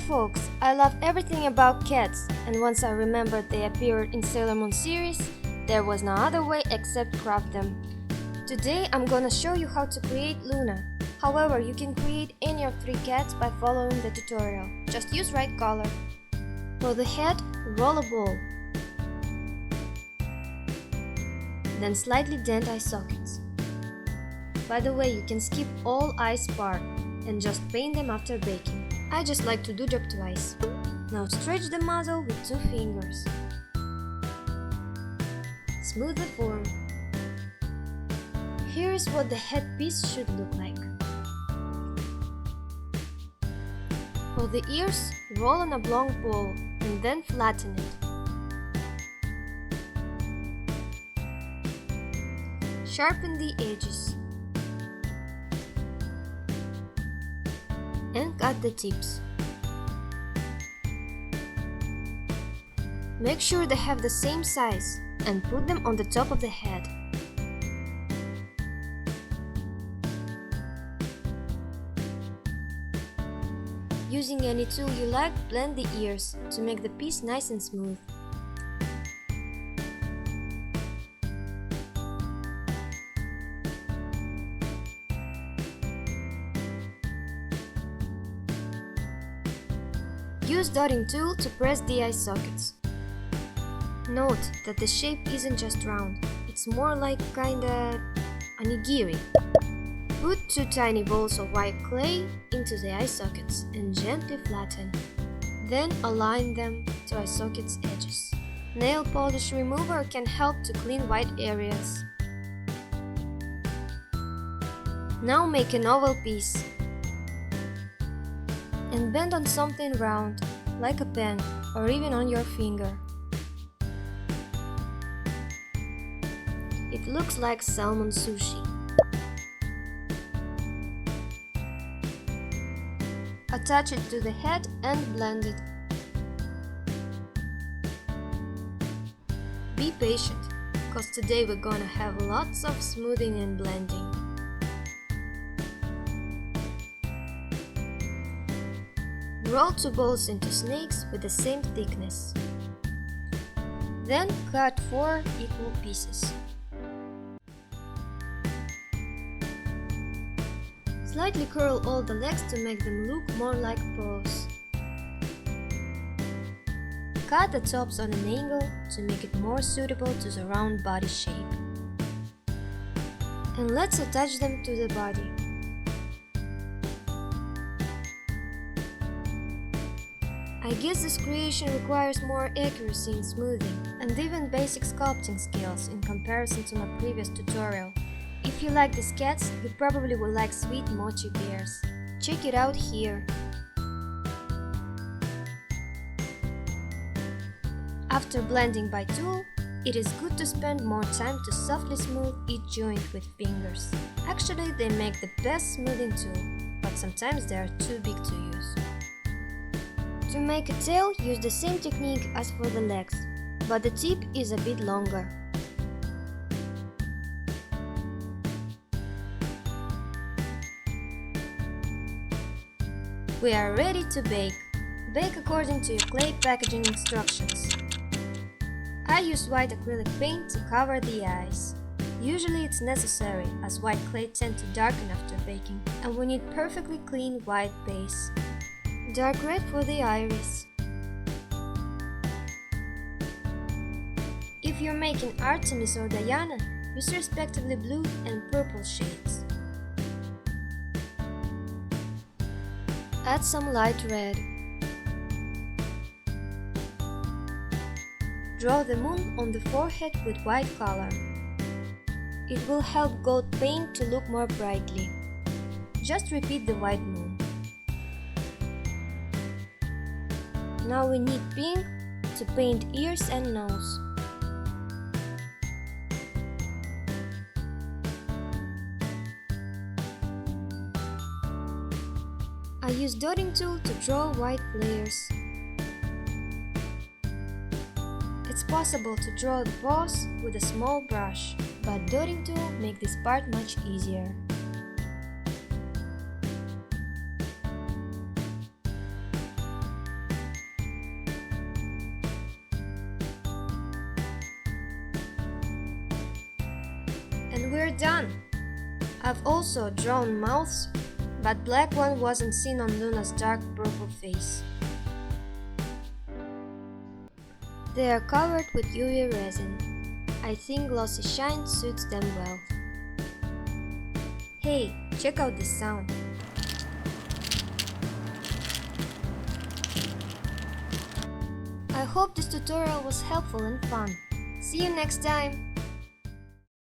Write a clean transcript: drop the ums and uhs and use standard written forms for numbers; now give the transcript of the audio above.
folks, I love everything about cats, and once I remembered they appeared in Sailor Moon series, there was no other way except craft them. Today I'm gonna show you how to create Luna. However, you can create any of 3 cats by following the tutorial. Just use right color. For the head, roll a ball. Then slightly dent eye sockets. By the way, you can skip all eyes part and just paint them after baking. I just like to do job twice. Now stretch the muzzle with 2 fingers. Smooth the form. Here is what the headpiece should look like. For the ears, roll an oblong ball and then flatten it. Sharpen the edges and cut the tips. Make sure they have the same size and put them on the top of the head. Using any tool you like, blend the ears to make the piece nice and smooth. Use dotting tool to press the eye sockets. Note that the shape isn't just round, it's more like kinda onigiri. Put 2 tiny balls of white clay into the eye sockets and gently flatten. Then align them to eye sockets' edges. Nail polish remover can help to clean white areas. Now make an oval piece and bend on something round, like a pen or even on your finger. It looks like salmon sushi. Attach it to the head and blend it. Be patient, cause today we're gonna have lots of smoothing and blending. Roll 2 balls into snakes with the same thickness. Then cut 4 equal pieces. Slightly curl all the legs to make them look more like paws. Cut the tops on an angle to make it more suitable to the round body shape. And let's attach them to the body. I guess this creation requires more accuracy in smoothing and even basic sculpting skills in comparison to my previous tutorial. If you like these cats, you probably will like sweet mochi bears. Check it out here. After blending by tool, it is good to spend more time to softly smooth each joint with fingers. Actually, they make the best smoothing tool, but sometimes they are too big to use. To make a tail, use the same technique as for the legs, but the tip is a bit longer. We are ready to bake. Bake according to your clay packaging instructions. I use white acrylic paint to cover the eyes. Usually it's necessary as white clay tends to darken after baking, and we need perfectly clean white base. Dark red for the iris. If you're making Artemis or Diana, use respectively blue and purple shades. Add some light red. Draw the moon on the forehead with white color. It will help gold paint to look more brightly. Just repeat the white moon. Now we need pink to paint ears and nose. I use dotting tool to draw white layers. It's possible to draw the paws with a small brush, but dotting tool makes this part much easier. And we're done! I've also drawn mouths, but black one wasn't seen on Luna's dark purple face. They are covered with UV resin. I think glossy shine suits them well. Hey, check out this sound! I hope this tutorial was helpful and fun. See you next time!